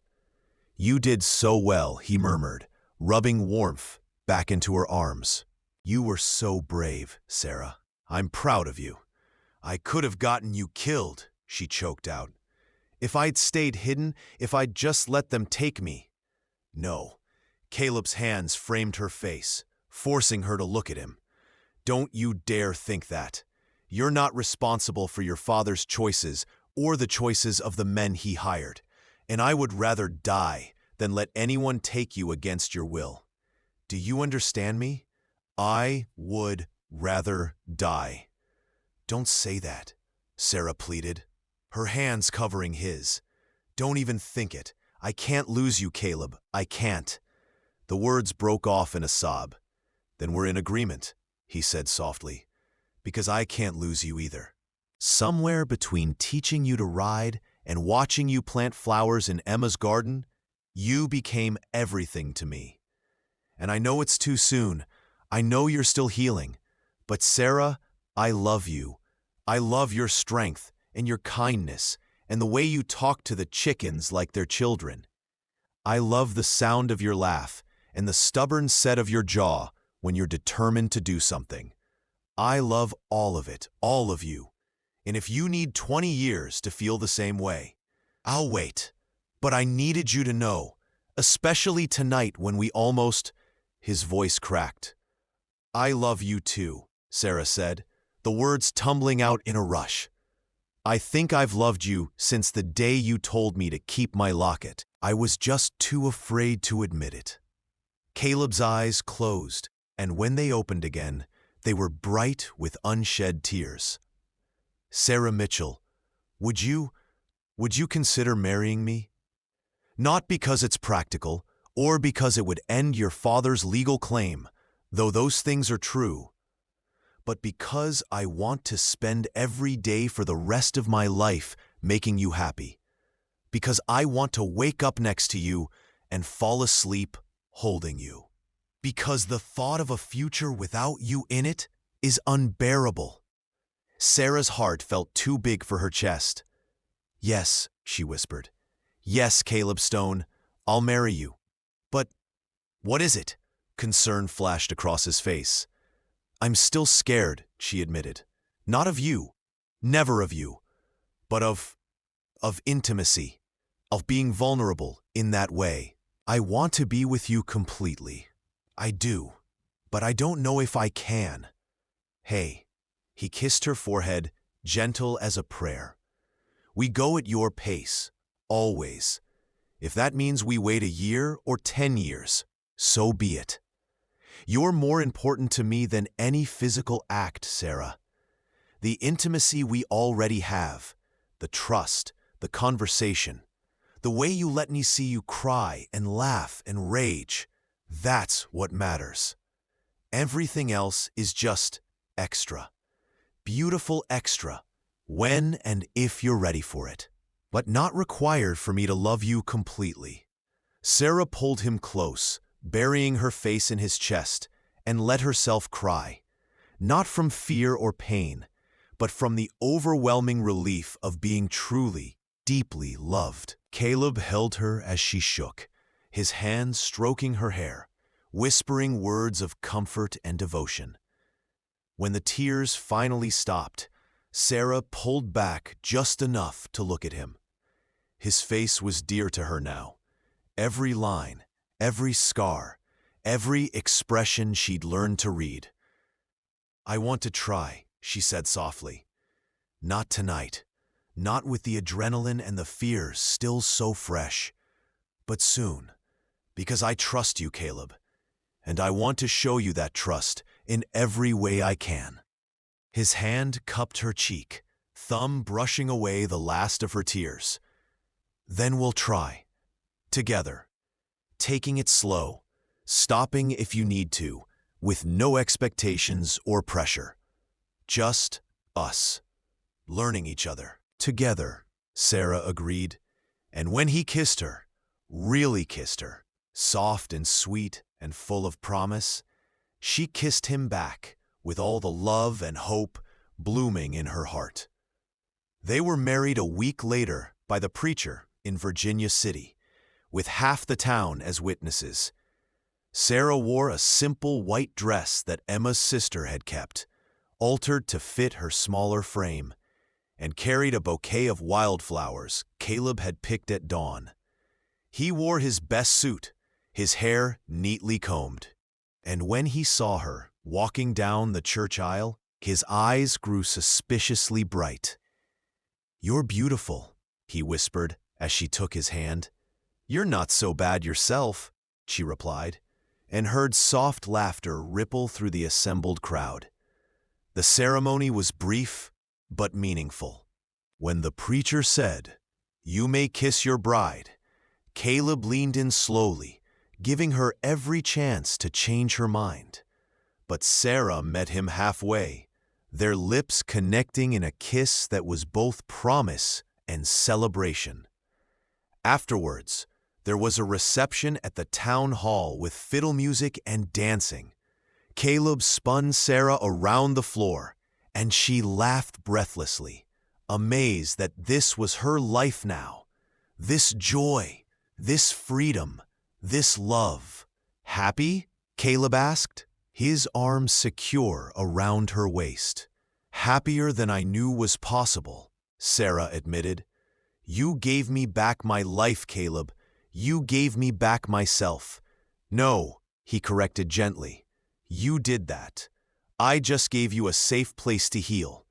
"You did so well," he murmured, rubbing warmth back into her arms. "You were so brave, Sarah. I'm proud of you." "I could have gotten you killed," she choked out. "If I'd stayed hidden, if I'd just let them take me." "No." Caleb's hands framed her face, forcing her to look at him. "Don't you dare think that. You're not responsible for your father's choices or the choices of the men he hired, and I would rather die than let anyone take you against your will. Do you understand me? I would rather die." "Don't say that," Sarah pleaded, her hands covering his. "Don't even think it. I can't lose you, Caleb. I can't." The words broke off in a sob. "Then we're in agreement," he said softly, "because I can't lose you either." Somewhere between teaching you to ride and watching you plant flowers in Emma's garden, you became everything to me. And I know it's too soon. I know you're still healing. But Sarah, I love you. I love your strength and your kindness and the way you talk to the chickens like they're children. I love the sound of your laugh and the stubborn set of your jaw when you're determined to do something. I love all of it, all of you. And if you need 20 years to feel the same way, I'll wait. But I needed you to know, especially tonight when we almost—" His voice cracked. "I love you too," Sarah said, the words tumbling out in a rush. "I think I've loved you since the day you told me to keep my locket. I was just too afraid to admit it." Caleb's eyes closed, and when they opened again, they were bright with unshed tears. "Sarah Mitchell, would you consider marrying me? Not because it's practical, or because it would end your father's legal claim, though those things are true, but because I want to spend every day for the rest of my life making you happy. Because I want to wake up next to you and fall asleep holding you. Because the thought of a future without you in it is unbearable." Sarah's heart felt too big for her chest. "Yes," she whispered. "Yes, Caleb Stone, I'll marry you. But what is it?" Concern flashed across his face. "I'm still scared," she admitted. "Not of you, never of you, but of intimacy, of being vulnerable in that way. I want to be with you completely. I do, but I don't know if I can." "Hey," he kissed her forehead, gentle as a prayer. "We go at your pace, always. If that means we wait a year or 10 years, so be it. You're more important to me than any physical act, Sarah. The intimacy we already have, the trust, the conversation, the way you let me see you cry and laugh and rage, that's what matters. Everything else is just extra. Beautiful extra, when and if you're ready for it." but not required for me to love you completely." Sarah pulled him close, burying her face in his chest, and let herself cry, not from fear or pain, but from the overwhelming relief of being truly, deeply loved. Caleb held her as she shook, his hands stroking her hair, whispering words of comfort and devotion. When the tears finally stopped, Sarah pulled back just enough to look at him. His face was dear to her now. Every line, every scar, every expression she'd learned to read. "I want to try," she said softly. "Not tonight, not with the adrenaline and the fears still so fresh, but soon, because I trust you, Caleb, and I want to show you that trust in every way I can." His hand cupped her cheek, thumb brushing away the last of her tears. "Then we'll try, together, taking it slow, stopping if you need to, with no expectations or pressure. Just us, learning each other." "Together," Sarah agreed, and when he kissed her, really kissed her, soft and sweet and full of promise, she kissed him back with all the love and hope blooming in her heart. They were married a week later by the preacher in Virginia City, with half the town as witnesses. Sarah wore a simple white dress that Emma's sister had kept, altered to fit her smaller frame, and carried a bouquet of wildflowers Caleb had picked at dawn. He wore his best suit, his hair neatly combed, and when he saw her walking down the church aisle, his eyes grew suspiciously bright. "You're beautiful," he whispered as she took his hand. "You're not so bad yourself," she replied, and heard soft laughter ripple through the assembled crowd. The ceremony was brief but meaningful. When the preacher said, "You may kiss your bride," Caleb leaned in slowly, giving her every chance to change her mind. But Sarah met him halfway, their lips connecting in a kiss that was both promise and celebration. Afterwards, there was a reception at the town hall with fiddle music and dancing. Caleb spun Sarah around the floor, and she laughed breathlessly, amazed that this was her life now. This joy, this freedom, this love. "Happy?" Caleb asked, his arms secure around her waist. "Happier than I knew was possible," Sarah admitted. "You gave me back my life, Caleb. You gave me back myself." "No," he corrected gently. "You did that. I just gave you a safe place to heal.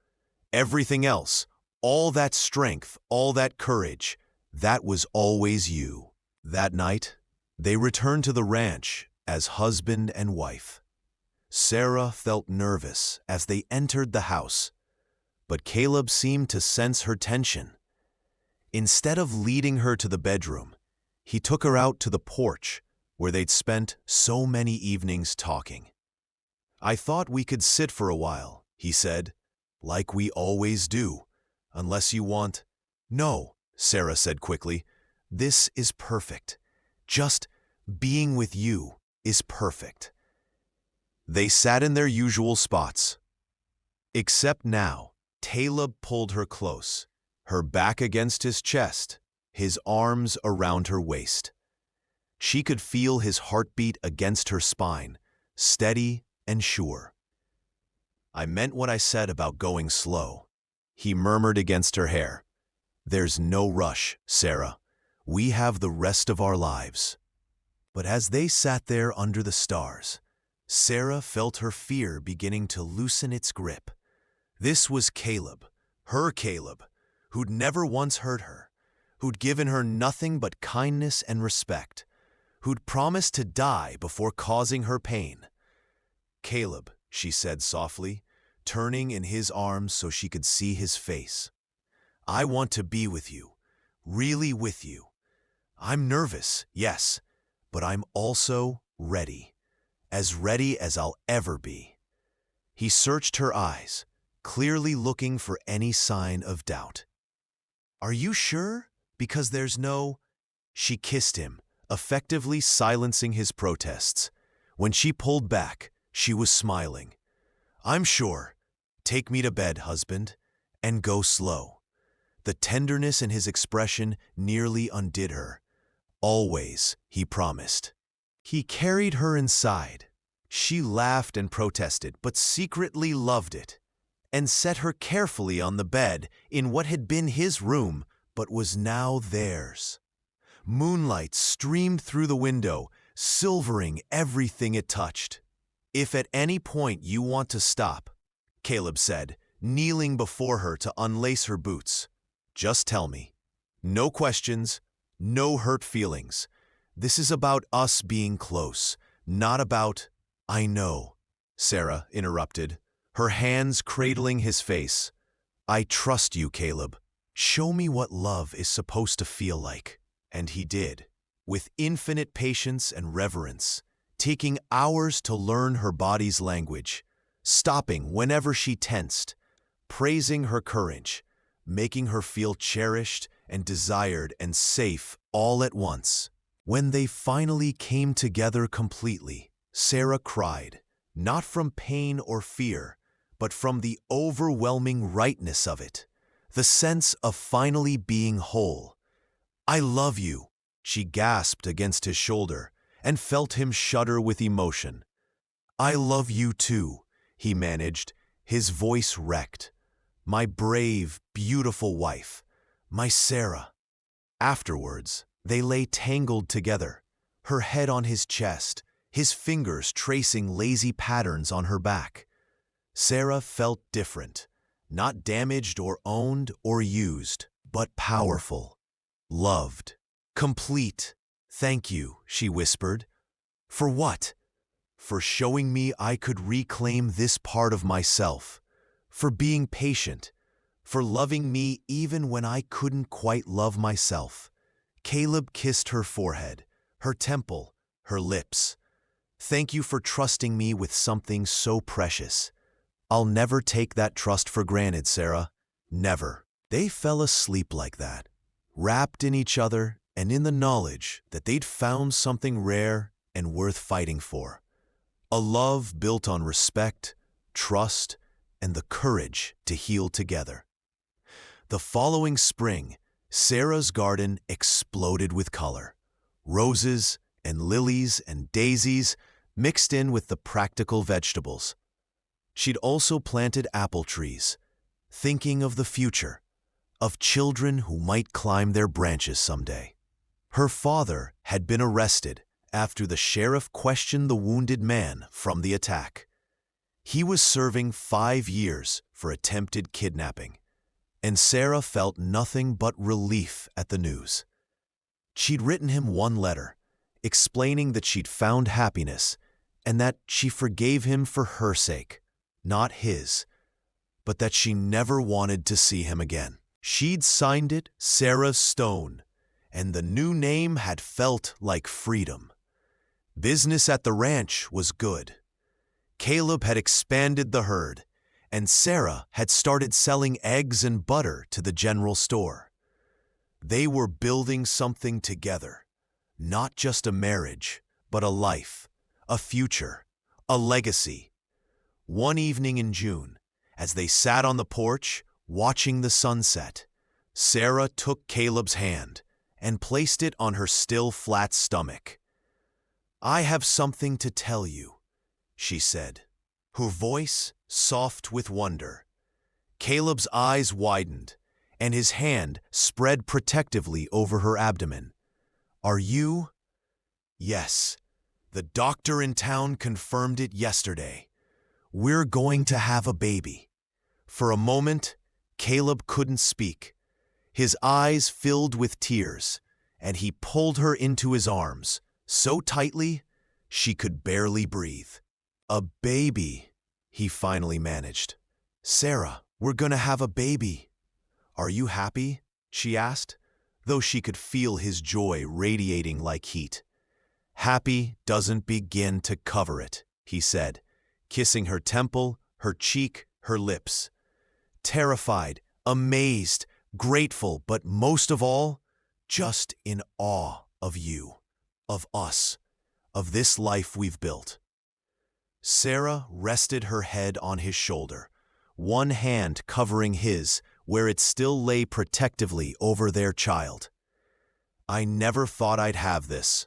Everything else, all that strength, all that courage, that was always you." That night, they returned to the ranch as husband and wife. Sarah felt nervous as they entered the house, but Caleb seemed to sense her tension. Instead of leading her to the bedroom, he took her out to the porch where they'd spent so many evenings talking. "I thought we could sit for a while," he said, "like we always do, unless you want—" "No," Sarah said quickly, "this is perfect. Just being with you is perfect." They sat in their usual spots. Except now, Caleb pulled her close, her back against his chest, his arms around her waist. She could feel his heartbeat against her spine, steady and sure. "I meant what I said about going slow," he murmured against her hair. "There's no rush, Sarah. We have the rest of our lives." But as they sat there under the stars, Sarah felt her fear beginning to loosen its grip. This was Caleb, her Caleb, who'd never once hurt her, who'd given her nothing but kindness and respect, who'd promised to die before causing her pain. "Caleb," she said softly, turning in his arms so she could see his face. "I want to be with you, really with you. I'm nervous, yes, but I'm also ready, as ready as I'll ever be." He searched her eyes, clearly looking for any sign of doubt. "Are you sure?" Because there's no... She kissed him, effectively silencing his protests. When she pulled back, she was smiling. I'm sure. Take me to bed, husband, and go slow. The tenderness in his expression nearly undid her. Always, he promised. He carried her inside. She laughed and protested, but secretly loved it, and set her carefully on the bed in what had been his room, but was now theirs. Moonlight streamed through the window, silvering everything it touched. If at any point you want to stop, Caleb said, kneeling before her to unlace her boots, just tell me. No questions, no hurt feelings. This is about us being close, not about... I know, Sarah interrupted, her hands cradling his face. I trust you, Caleb. Show me what love is supposed to feel like. And he did, with infinite patience and reverence, taking hours to learn her body's language, stopping whenever she tensed, praising her courage, making her feel cherished and desired and safe all at once. When they finally came together completely, Sarah cried, not from pain or fear, but from the overwhelming rightness of it, the sense of finally being whole. I love you, she gasped against his shoulder and felt him shudder with emotion. I love you too, he managed, his voice wrecked. My brave, beautiful wife, my Sarah. Afterwards, they lay tangled together, her head on his chest, his fingers tracing lazy patterns on her back. Sarah felt different, not damaged or owned or used, but powerful, loved, complete. Thank you, she whispered. For what? For showing me I could reclaim this part of myself, for being patient, for loving me even when I couldn't quite love myself. Caleb kissed her forehead, her temple, her lips. Thank you for trusting me with something so precious. I'll never take that trust for granted, Sarah. Never. They fell asleep like that, wrapped in each other and in the knowledge that they'd found something rare and worth fighting for. A love built on respect, trust, and the courage to heal together. The following spring, Sarah's garden exploded with color. Roses and lilies and daisies mixed in with the practical vegetables. She'd also planted apple trees, thinking of the future, of children who might climb their branches someday. Her father had been arrested after the sheriff questioned the wounded man from the attack. He was serving 5 years for attempted kidnapping, and Sarah felt nothing but relief at the news. She'd written him one letter, explaining that she'd found happiness and that she forgave him for her sake, not his, but that she never wanted to see him again. She'd signed it Sarah Stone, and the new name had felt like freedom. Business at the ranch was good. Caleb had expanded the herd, and Sarah had started selling eggs and butter to the general store. They were building something together, not just a marriage, but a life, a future, a legacy. One evening in June, as they sat on the porch, watching the sunset, Sarah took Caleb's hand and placed it on her still flat stomach. I have something to tell you, she said, her voice soft with wonder. Caleb's eyes widened, and his hand spread protectively over her abdomen. Are you? Yes. The doctor in town confirmed it yesterday. We're going to have a baby. For a moment, Caleb couldn't speak. His eyes filled with tears, and he pulled her into his arms, so tightly she could barely breathe. A baby, he finally managed. Sarah, we're gonna have a baby. Are you happy? She asked, though she could feel his joy radiating like heat. Happy doesn't begin to cover it, he said, kissing her temple, her cheek, her lips. Terrified, amazed, grateful, but most of all, just in awe of you, of us, of this life we've built." Sarah rested her head on his shoulder, one hand covering his where it still lay protectively over their child. "I never thought I'd have this.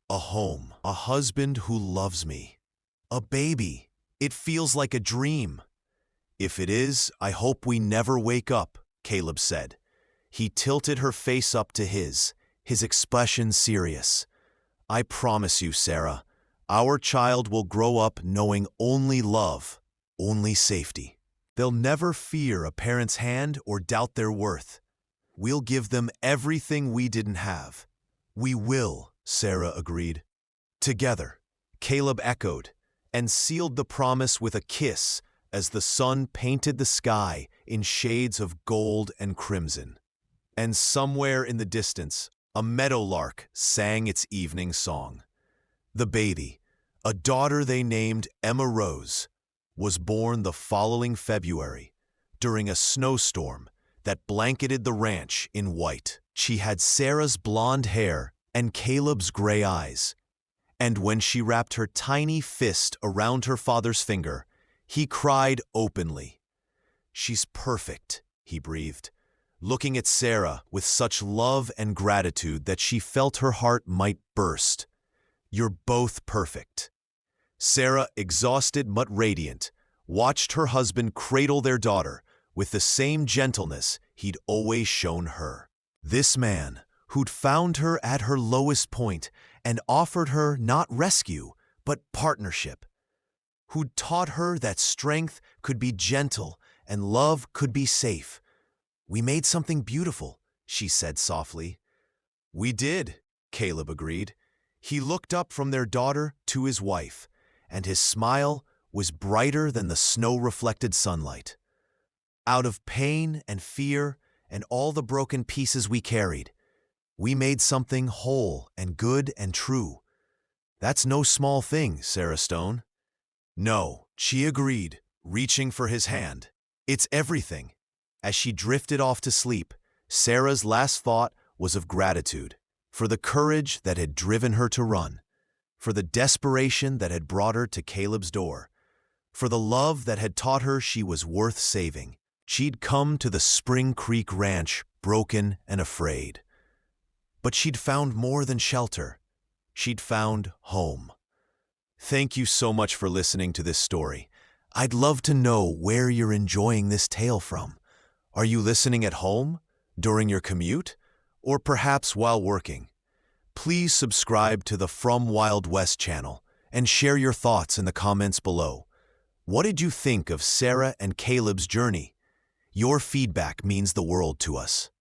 A home, a husband who loves me, a baby. It feels like a dream." "If it is, I hope we never wake up," Caleb said. He tilted her face up to his expression serious. "I promise you, Sarah, our child will grow up knowing only love, only safety. They'll never fear a parent's hand or doubt their worth. We'll give them everything we didn't have." "We will," Sarah agreed. "Together," Caleb echoed, and sealed the promise with a kiss as the sun painted the sky in shades of gold and crimson. And somewhere in the distance, a meadowlark sang its evening song. The baby, a daughter they named Emma Rose, was born the following February, during a snowstorm that blanketed the ranch in white. She had Sarah's blonde hair and Caleb's gray eyes, and when she wrapped her tiny fist around her father's finger, he cried openly. "She's perfect," he breathed, looking at Sarah with such love and gratitude that she felt her heart might burst. "You're both perfect." Sarah, exhausted but radiant, watched her husband cradle their daughter with the same gentleness he'd always shown her. This man, who'd found her at her lowest point and offered her not rescue, but partnership, who'd taught her that strength could be gentle and love could be safe. "We made something beautiful," she said softly. "We did," Caleb agreed. He looked up from their daughter to his wife, and his smile was brighter than the snow-reflected sunlight. "Out of pain and fear and all the broken pieces we carried, we made something whole and good and true. That's no small thing, Sarah Stone." "No," she agreed, reaching for his hand. "It's everything." As she drifted off to sleep, Sarah's last thought was of gratitude, for the courage that had driven her to run, for the desperation that had brought her to Caleb's door, for the love that had taught her she was worth saving. She'd come to the Spring Creek Ranch broken and afraid. But she'd found more than shelter. She'd found home. Thank you so much for listening to this story. I'd love to know where you're enjoying this tale from. Are you listening at home, during your commute, or perhaps while working? Please subscribe to the From Wild West channel and share your thoughts in the comments below. What did you think of Sarah and Caleb's journey? Your feedback means the world to us.